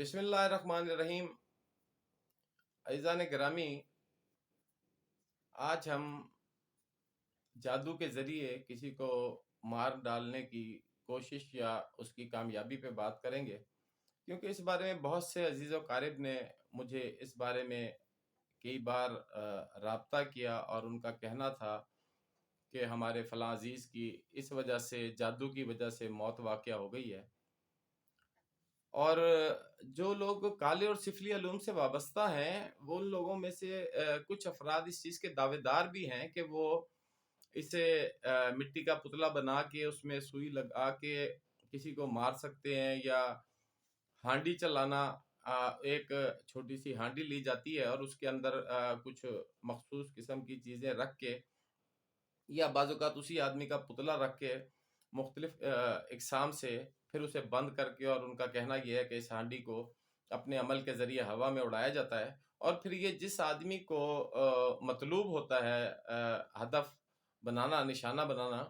بسم اللہ الرحمن الرحیم۔ عزیزان گرامی، آج ہم جادو کے ذریعے کسی کو مار ڈالنے کی کوشش یا اس کی کامیابی پہ بات کریں گے، کیونکہ اس بارے میں بہت سے عزیز و قارب نے مجھے اس بارے میں کئی بار رابطہ کیا اور ان کا کہنا تھا کہ ہمارے فلاں عزیز کی اس وجہ سے، جادو کی وجہ سے موت واقع ہو گئی ہے۔ اور جو لوگ کالے اور سفلی علوم سے وابستہ ہیں، وہ ان لوگوں میں سے کچھ افراد اس چیز کے دعوے دار بھی ہیں کہ وہ اسے مٹی کا پتلا بنا کے اس میں سوئی لگا کے کسی کو مار سکتے ہیں، یا ہانڈی چلانا، ایک چھوٹی سی ہانڈی لی جاتی ہے اور اس کے اندر کچھ مخصوص قسم کی چیزیں رکھ کے، یا بعض اوقات اسی آدمی کا پتلا رکھ کے مختلف اقسام سے پھر اسے بند کر کے، اور ان کا کہنا یہ ہے کہ اس ہانڈی کو اپنے عمل کے ذریعے ہوا میں اڑایا جاتا ہے، اور پھر یہ جس آدمی کو مطلوب ہوتا ہے ہدف بنانا، نشانہ بنانا،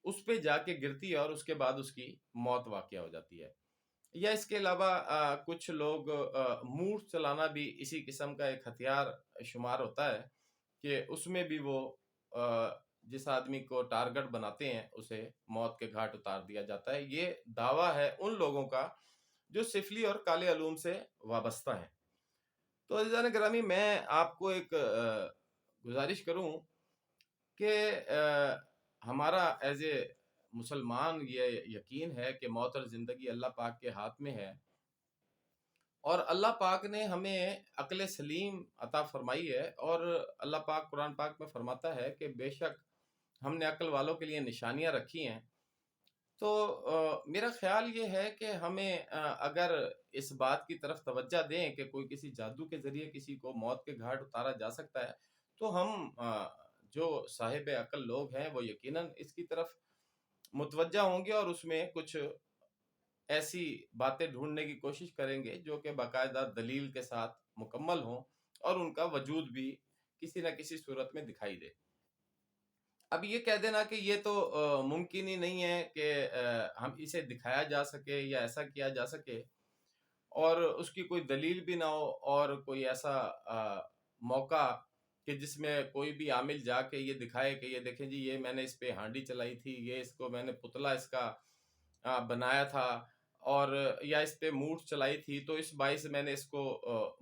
اس پہ جا کے گرتی ہے اور اس کے بعد اس کی موت واقع ہو جاتی ہے۔ یا اس کے علاوہ کچھ لوگ مونٹ چلانا بھی اسی قسم کا ایک ہتھیار شمار ہوتا ہے کہ اس میں بھی وہ جس آدمی کو ٹارگٹ بناتے ہیں اسے موت کے گھاٹ اتار دیا جاتا ہے۔ یہ دعویٰ ہے ان لوگوں کا جو سفلی اور کالے علوم سے وابستہ ہیں۔ تو عزیزان گرامی، میں آپ کو ایک گزارش کروں کہ ہمارا ایز اے مسلمان یہ یقین ہے کہ موت اور زندگی اللہ پاک کے ہاتھ میں ہے، اور اللہ پاک نے ہمیں عقل سلیم عطا فرمائی ہے، اور اللہ پاک قرآن پاک میں فرماتا ہے کہ بے شک ہم نے عقل والوں کے لیے نشانیاں رکھی ہیں۔ تو میرا خیال یہ ہے کہ ہمیں اگر اس بات کی طرف توجہ دیں کہ کوئی کسی جادو کے ذریعے کسی کو موت کے گھاٹ اتارا جا سکتا ہے، تو ہم جو صاحب عقل لوگ ہیں وہ یقیناً اس کی طرف متوجہ ہوں گے، اور اس میں کچھ ایسی باتیں ڈھونڈنے کی کوشش کریں گے جو کہ باقاعدہ دلیل کے ساتھ مکمل ہوں اور ان کا وجود بھی کسی نہ کسی صورت میں دکھائی دے۔ اب یہ کہہ دینا کہ یہ تو ممکن ہی نہیں ہے کہ ہم اسے دکھایا جا سکے یا ایسا کیا جا سکے، اور اس کی کوئی دلیل بھی نہ ہو، اور کوئی ایسا موقع کہ جس میں کوئی بھی عامل جا کے یہ دکھائے کہ یہ دیکھیں جی، یہ میں نے اس پہ ہانڈی چلائی تھی، یہ اس کو میں نے پتلا اس کا بنایا تھا، اور یا اس پہ موٹ چلائی تھی، تو اس باعث میں نے اس کو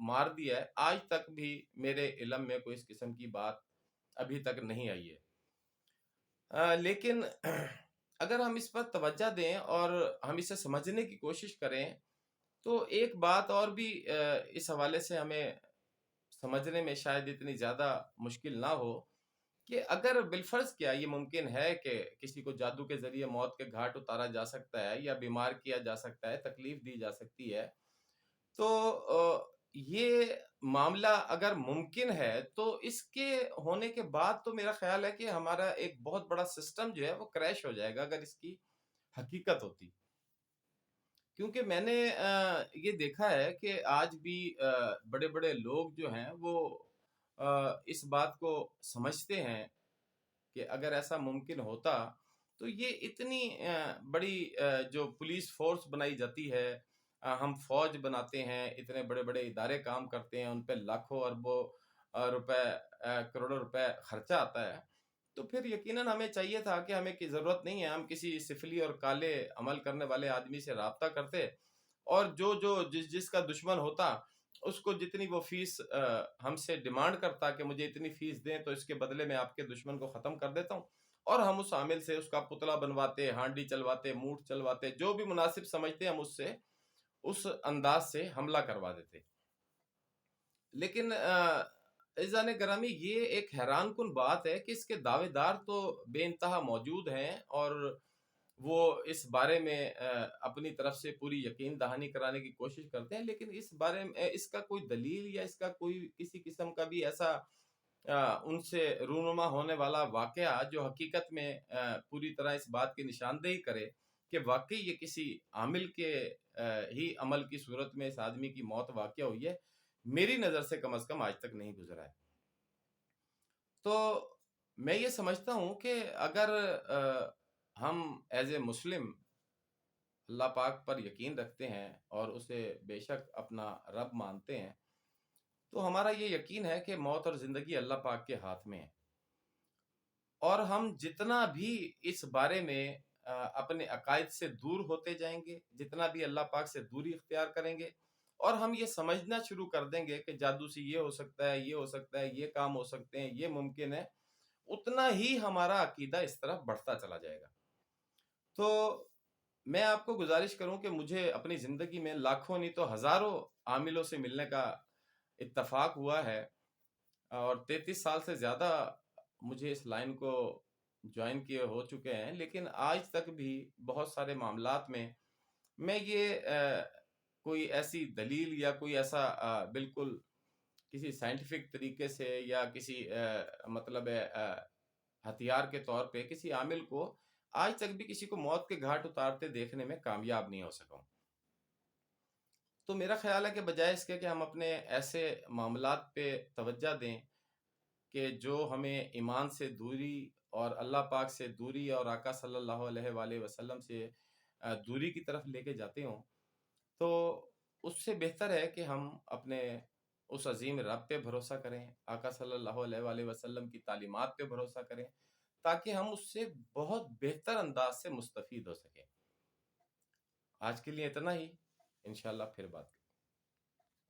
مار دیا ہے۔ آج تک بھی میرے علم میں کوئی اس قسم کی بات ابھی تک نہیں آئی ہے، لیکن اگر ہم اس پر توجہ دیں اور ہم اسے سمجھنے کی کوشش کریں، تو ایک بات اور بھی اس حوالے سے ہمیں سمجھنے میں شاید اتنی زیادہ مشکل نہ ہو کہ اگر بالفرض کیا یہ ممکن ہے کہ کسی کو جادو کے ذریعے موت کے گھاٹ اتارا جا سکتا ہے، یا بیمار کیا جا سکتا ہے، تکلیف دی جا سکتی ہے، تو یہ معاملہ اگر ممکن ہے تو اس کے ہونے کے بعد تو میرا خیال ہے کہ ہمارا ایک بہت بڑا سسٹم جو ہے وہ کریش ہو جائے گا اگر اس کی حقیقت ہوتی۔ کیونکہ میں نے یہ دیکھا ہے کہ آج بھی بڑے بڑے لوگ جو ہیں وہ اس بات کو سمجھتے ہیں کہ اگر ایسا ممکن ہوتا تو یہ اتنی بڑی جو پولیس فورس بنائی جاتی ہے، ہم فوج بناتے ہیں، اتنے بڑے بڑے ادارے کام کرتے ہیں، ان پہ لاکھوں اربوں روپے، کروڑوں روپے خرچہ آتا ہے، تو پھر یقیناً ہمیں چاہیے تھا کہ ہمیں کی ضرورت نہیں ہے، ہم کسی سفلی اور کالے عمل کرنے والے آدمی سے رابطہ کرتے، اور جس کا دشمن ہوتا اس کو جتنی وہ فیس ہم سے ڈیمانڈ کرتا کہ مجھے اتنی فیس دیں تو اس کے بدلے میں آپ کے دشمن کو ختم کر دیتا ہوں، اور ہم اس عامل سے اس کا پتلا بنواتے، ہانڈی چلواتے، موٹ چلواتے، جو بھی مناسب سمجھتے ہم اس سے اس انداز سے حملہ کروا دیتے۔ لیکن عزیزان گرامی، یہ ایک حیران کن بات ہے کہ اس کے دعوے دار تو بے انتہا موجود ہیں، اور وہ اس بارے میں اپنی طرف سے پوری یقین دہانی کرانے کی کوشش کرتے ہیں، لیکن اس بارے میں اس کا کوئی دلیل یا اس کا کوئی کسی قسم کا بھی ایسا ان سے رونما ہونے والا واقعہ جو حقیقت میں پوری طرح اس بات کی نشاندہی کرے کہ واقعی یہ کسی عامل کے ہی عمل کی صورت میں اس آدمی کی موت واقع ہوئی ہے، میری نظر سے کم از کم آج تک نہیں گزرا ہے۔ تو میں یہ سمجھتا ہوں کہ اگر ہم ایز اے مسلم اللہ پاک پر یقین رکھتے ہیں اور اسے بے شک اپنا رب مانتے ہیں، تو ہمارا یہ یقین ہے کہ موت اور زندگی اللہ پاک کے ہاتھ میں ہے، اور ہم جتنا بھی اس بارے میں اپنے عقائد سے دور ہوتے جائیں گے، جتنا بھی اللہ پاک سے دوری اختیار کریں گے، اور ہم یہ سمجھنا شروع کر دیں گے کہ جادو سے یہ ہو سکتا ہے، یہ ہو سکتا ہے، یہ کام ہو سکتے ہیں، یہ ممکن ہے، اتنا ہی ہمارا عقیدہ اس طرف بڑھتا چلا جائے گا۔ تو میں آپ کو گزارش کروں کہ مجھے اپنی زندگی میں لاکھوں نہیں تو ہزاروں عاملوں سے ملنے کا اتفاق ہوا ہے، اور 33 سال سے زیادہ مجھے اس لائن کو جوائن کیے ہو چکے ہیں، لیکن آج تک بھی بہت سارے معاملات میں میں یہ کوئی ایسی دلیل یا کوئی ایسا بالکل کسی سائنٹیفک طریقے سے یا کسی مطلب ہتھیار کے طور پہ کسی عامل کو آج تک بھی کسی کو موت کے گھاٹ اتارتے دیکھنے میں کامیاب نہیں ہو سکا ہوں۔ تو میرا خیال ہے کہ بجائے اس کے کہ ہم اپنے ایسے معاملات پہ توجہ دیں کہ جو ہمیں ایمان سے دوری اور اللہ پاک سے دوری اور آقا صلی اللہ علیہ وآلہ وسلم سے دوری کی طرف لے کے جاتے ہوں، تو اس سے بہتر ہے کہ ہم اپنے اس عظیم رب پہ بھروسہ کریں، آقا صلی اللہ علیہ وآلہ وسلم کی تعلیمات پہ بھروسہ کریں، تاکہ ہم اس سے بہت بہتر انداز سے مستفید ہو سکیں۔ آج کے لیے اتنا ہی، انشاءاللہ پھر بات